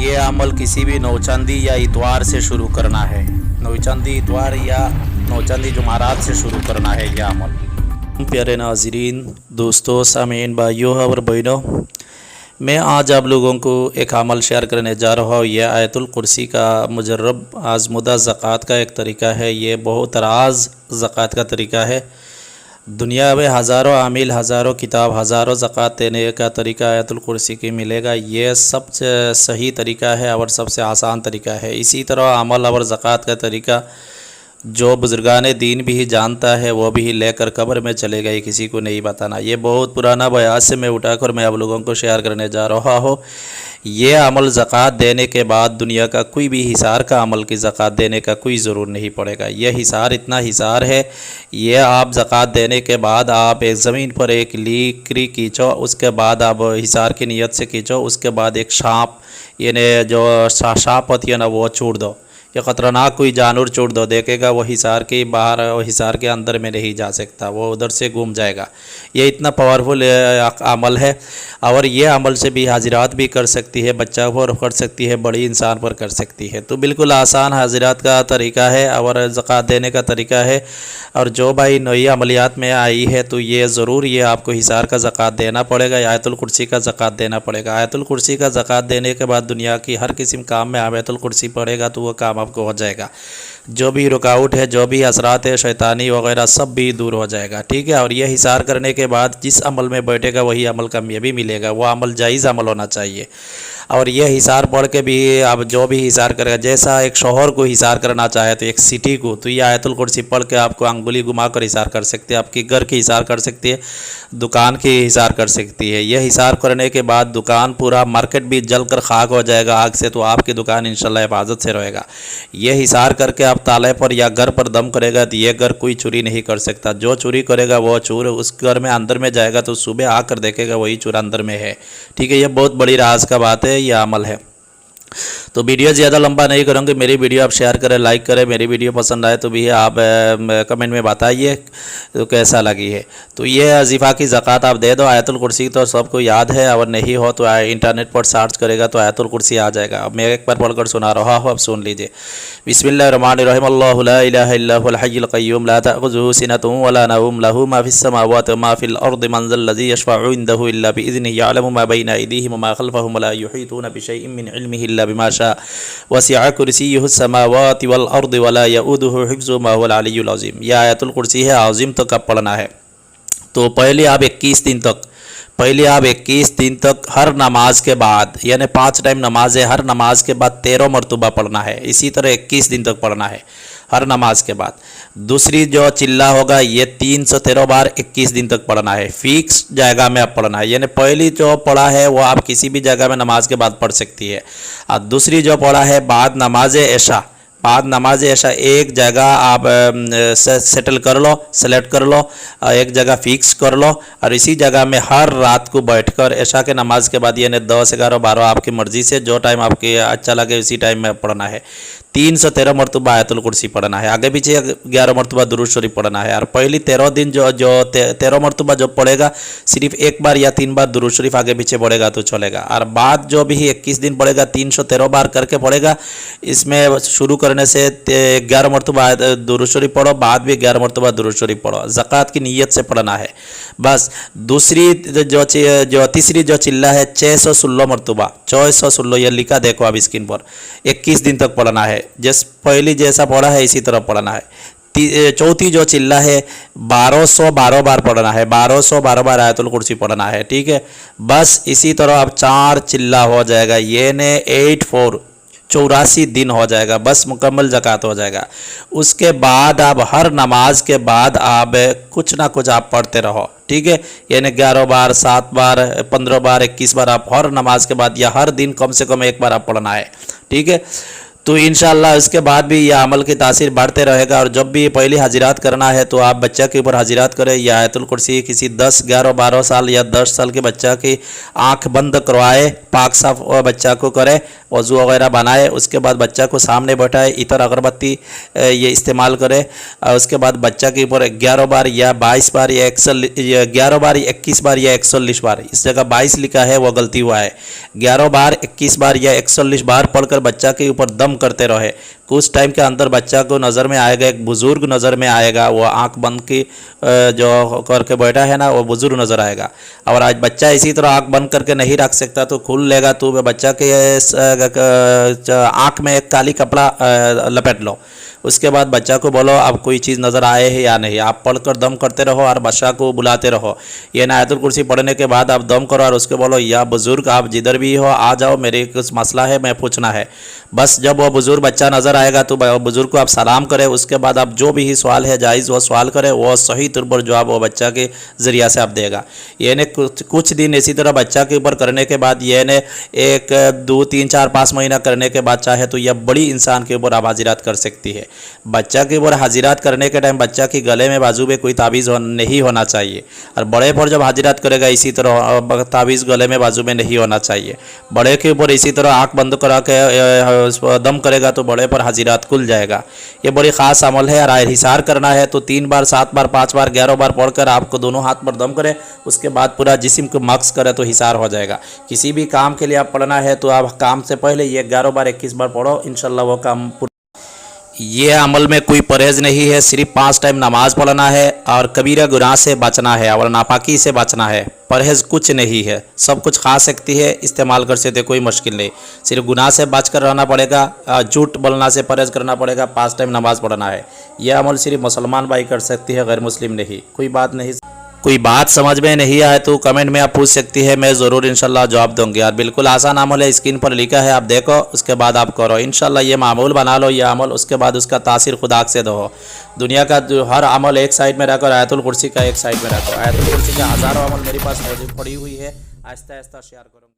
ये अमल किसी भी नौचंदी या इतवार से शुरू करना है। नौचंदी इतवार या नौचंदी जुमारात से शुरू करना है यह अमल। प्यारे नाज़रीन, दोस्तों, सामीन, भाइयों और बहनों, मैं आज आप लोगों को एक अमल शेयर करने जा रहा हूँ। यह आयतुल कुर्सी का मुजर्रब आज़मुदा ज़कात का एक तरीका है। ये बहुत राज ज़कात का तरीका है। दुनिया में हज़ारों आमिल, हज़ारों किताब, हज़ारों ज़कात देने का तरीका आयतुल कुर्सी की मिलेगा। ये सबसे सही तरीका है और सबसे आसान तरीका है। इसी तरह अमल और ज़कात का तरीका जो बुज़ुर्गान दीन भी जानता है वो भी लेकर कब्र में चले गए, किसी को नहीं बताना। ये बहुत पुराना बयान से मैं उठाकर मैं आप लोगों को शेयर करने जा रहा हूँ। ये अमल ज़कात देने के बाद दुनिया का कोई भी हिसार का अमल की ज़कात देने का कोई ज़रूर नहीं पड़ेगा। यह हिसार इतना हिसार है, ये आप ज़कात देने के बाद आप एक ज़मीन पर एक लीकरी खींचो, उसके बाद आप हिसार की नीयत से खींचो, उसके बाद एक सांप यानी जो सांप होती है ना वो छोड़ दो, या ख़तरनाक कोई जानवर छोड़ दो। देखेगा वो हिसार के बाहर, हिसार के अंदर में नहीं जा सकता, वो उधर से घूम जाएगा। ये इतना पावरफुल अमल है और ये अमल से भी हाजिरात भी कर सकती है, बच्चा पर कर सकती है, बड़ी इंसान पर कर सकती है। तो बिल्कुल आसान हाजिरात का तरीका है और ज़कात देने का तरीका है। और जो भाई नई अमलियात में आई है तो ये ज़रूर ये आपको हिसार का ज़कात देना पड़ेगा, आयतुल कुर्सी का ज़कात देना पड़ेगा। आयतुल कुर्सी का ज़कात देने के बाद दुनिया की हर किस्म काम में आयतुल कुर्सी पड़ेगा तो वो काम आपको हो जाएगा। जो भी रुकावट है, जो भी असरात है शैतानी वगैरह, सब भी दूर हो जाएगा। ठीक है। और यह हिसार करने के बाद जिस अमल में बैठेगा वही अमल कामयाबी मिलेगा। वो अमल जायज़ अमल होना चाहिए। और यह हिसार पढ़ के भी आप जो भी हिसार करेगा, जैसा एक शोहर को हिसार करना चाहे तो एक सिटी को, तो ये आयतुल कुर्सी पढ़ के आपको अंगुली घुमा कर हिसार कर सकते हैं, आपके घर की हिसार कर सकती है, दुकान की हिसार कर सकती है। यह हिसार करने के बाद दुकान पूरा मार्केट भी जल कर खाक हो जाएगा आग से, तो आपकी दुकान इंशाल्लाह हिफाजत से रहेगा। यह हिसार करके आप ताले पर या घर पर दम करेगा तो यह घर कोई चोरी नहीं कर सकता। जो चोरी करेगा वो चोर उस घर में अंदर में जाएगा तो सुबह आकर देखेगा वही चोर अंदर में है। ठीक है। यह बहुत बड़ी राज का बात है, यह अमल है। तो वीडियो ज़्यादा लंबा नहीं करूँगी। मेरी वीडियो आप शेयर करें, लाइक करें। मेरी वीडियो पसंद आए तो भी आप कमेंट में बताइए तो कैसा लगी है। तो ये अजीफ़ा की ज़कात आप दे दो। आयतुल कुर्सी तो सबको याद है, और नहीं हो तो इंटरनेट पर सर्च करेगा तो आयतुल कुर्सी आ जाएगा। अब मैं एक बार पढ़कर सुना रहा हूँ, अब सुन लीजिए। बिस्मिल्लाहिर्रहमानिर्रहीम। अल्लाहु ला इलाहा इल्ला हुवल हय्युल क़य्यूम ला तअख़ुज़ुहु सिनतुन वला नौम लहु मा फ़िस समावाति व मा फ़िल अर्दि मन ज़ल्लज़ी यशफ़अु इंदहु इल्ला बिइज़्निही यअलमु मा बैना अयदीहिम व मा ख़ल्फ़हुम व ला युहीतूना बिशैइन मिन इल्मिही इल्ला बिमा शाअ वसिअ कुर्सियुहु समावाति वल अर्दि वला यऊदुहु हिफ्ज़ुहुमा हुवल अलिय्युल अज़ीम। यह आयतुल कुर्सी है। आज़िम तो कब पढ़ना है? तो पहले आप 21 दिन तक हर नमाज के बाद, यानी 5 टाइम नमाज है, हर नमाज के बाद 13 मरतबा पढ़ना है। इसी तरह 21 दिन तक पढ़ना है हर नमाज के बाद। दूसरी जो चिल्ला होगा ये 313 बार 21 दिन तक पढ़ना है। फिक्स जगह में आप पढ़ना है, यानी पहली जो पढ़ा है वो आप किसी भी जगह में नमाज के बाद पढ़ सकती है। और दूसरी जो पढ़ा है बाद नमाज ऐशा एक जगह आप सेटल कर लो, सेलेक्ट कर लो, एक जगह फिक्स कर लो, और इसी जगह में हर रात को बैठकर ऐशा के नमाज के बाद, यानी 10, 11, 12 आपकी मर्ज़ी से जो टाइम आपके अच्छा लगे उसी टाइम में पढ़ना है। 313 मरतबा आयतुल कुर्सी पढ़ना है। आगे पीछे 11 मरतबा दुरूद शरीफ पढ़ना है। और पहली 13 दिन जो 13 मरतबा जो पढ़ेगा, सिर्फ एक बार या 3 बार दुरूद शरीफ आगे पीछे पढ़ेगा तो चलेगा। और बाद जो भी 21 दिन पढ़ेगा 313 बार करके पढ़ेगा। इसमें शुरू करने से 11 मरतबा दुरूद शरीफ पढ़ो, बाद भी 11 मरतबा दुरूद शरीफ पढ़ो। ज़कात की नीयत से पढ़ना है बस। दूसरी जो तीसरी जो चिल्ला है 616 मरतबा, 616, यह लिखा देखो आप स्क्रीन पर, 21 दिन तक पढ़ना है। पहली जैसा पढ़ा है इसी तरह पढ़ना है। चौथी जो चिल्ला है 1212 बार पढ़ना है, 1212 बार आयतुल कुर्सी पढ़ना है। ठीक है। बस इसी तरह अब 4 चिल्ला हो जाएगा, ये ने 84 84 दिन हो जाएगा, बस मुकम्मल ज़कात हो जाएगा। उसके बाद आप हर नमाज के बाद आप कुछ ना कुछ आप पढ़ते रहो। ठीक है। यानी 11 बार, 7 बार, 15 बार, 21 बार आप हर नमाज के बाद या हर दिन कम से कम एक बार आप पढ़ना है। ठीक है। तो इंशाअल्लाह उसके बाद भी यह अमल की तासीर बढ़ते रहेगा। और जब भी पहली हाजिरात करना है तो आप बच्चा के ऊपर हाजिरात करें या आयतुल कुर्सी किसी 10, 11, 12 साल या 10 साल के बच्चा की आंख बंद करवाए, पाक साफ बच्चा को करे, वज़ू वगैरह बनाए, उसके बाद बच्चा को सामने बैठाए, इतर अगरबत्ती ये इस्तेमाल करे। और उसके बाद बच्चा के ऊपर 11 बार या 22 बार या 11 बार 21 बार या 140 बार, इस जगह 22 लिखा है वो गलती हुआ है, 11 बार 21 बार या 140 बार पढ़कर बच्चा के ऊपर दम करते रहे। कुछ टाइम के अंदर बच्चा को नज़र में आएगा, एक बुज़ुर्ग नज़र में आएगा, वो आंख बंद की जो करके बैठा है ना वो बुज़ुर्ग नज़र आएगा। और आज बच्चा इसी तरह आंख बंद करके नहीं रख सकता तो खुल लेगा, तो बच्चा के आंख में एक काली कपड़ा लपेट लो। उसके बाद बच्चा को बोलो अब कोई चीज़ नज़र आए है या नहीं, आप पढ़कर दम करते रहो और बच्चा को बुलाते रहो। ये ना आयतुल कुर्सी पढ़ने के बाद आप दम करो और उसके बोलो या बुज़ुर्ग आप जिधर भी हो आ जाओ, मेरे कुछ मसला है, मैं पूछना है। बस जब वो बुज़ुर्ग बच्चा नज़र आएगा तो बुज़ुर्ग को आप सलाम करें, उसके बाद आप जो भी सवाल है जायज़ वो सवाल करें, वो सही तौर पर जवाब वो बच्चा के ज़रिया से आप देगा। ये ने कुछ दिन इसी तरह बच्चा के ऊपर करने के बाद ये ने 1, 2, 3, 4, 5 महीना करने के बाद चाहे तो यह बड़ी इंसान के ऊपर आप हाजिरात कर सकती है। बच्चा के ऊपर हाजिरात करने के टाइम बच्चा के गले में बाजू में कोई ताबीज़ नहीं होना चाहिए, और बड़े पर जब हाजिरात करेगा इसी तरह ताबीज़ गले में बाजू में नहीं होना चाहिए। बड़े के ऊपर इसी तरह आँख बंद करा के दम करेगा तो बड़े पर हाजिरात खुल जाएगा। ये बड़ी ख़ास अमल है। और हिसार करना है तो 3 बार, 7 बार, 5 बार, 11 बार पढ़कर आपको दोनों हाथ पर दम करें, उसके बाद पूरा जिस्म को मक्स करे तो हिसार हो जाएगा। किसी भी काम के लिए आप पढ़ना है तो आप काम से पहले ये 11 बार 21 बार पढ़ो, इंशाल्लाह वो काम। ये अमल में कोई परहेज़ नहीं है, सिर्फ 5 टाइम नमाज पढ़ना है और कबीरा गुनाह से बचना है और नापाकी से बचना है। परहेज़ कुछ नहीं है, सब कुछ खा सकती है, इस्तेमाल कर सकते, कोई मुश्किल नहीं। सिर्फ गुनाह से बच कर रहना पड़ेगा, झूठ बोलना से परहेज़ करना पड़ेगा, 5 टाइम नमाज पढ़ना है। यह अमल सिर्फ मुसलमान भाई कर सकती है, गैर मुस्लिम नहीं। कोई बात नहीं, कोई बात समझ में नहीं आए तो कमेंट में आप पूछ सकती है, मैं ज़रूर इंशाल्लाह जवाब दूंगी। यार बिल्कुल आसान अमल है, स्क्रीन पर लिखा है, आप देखो, उसके बाद आप करो। इंशाल्लाह ये मामूल बना लो यह अमल, उसके बाद उसका तासीर खुदा से दो। दुनिया का जो हर अमल एक साइड में रखो, आयतुल कुर्सी का एक साइड में रखो। आयतुल कुर्सी का हज़ारों अमल मेरे पास मौजूद पड़ी हुई है, आहिस्ता आहिस्ता शेयर करूँगी।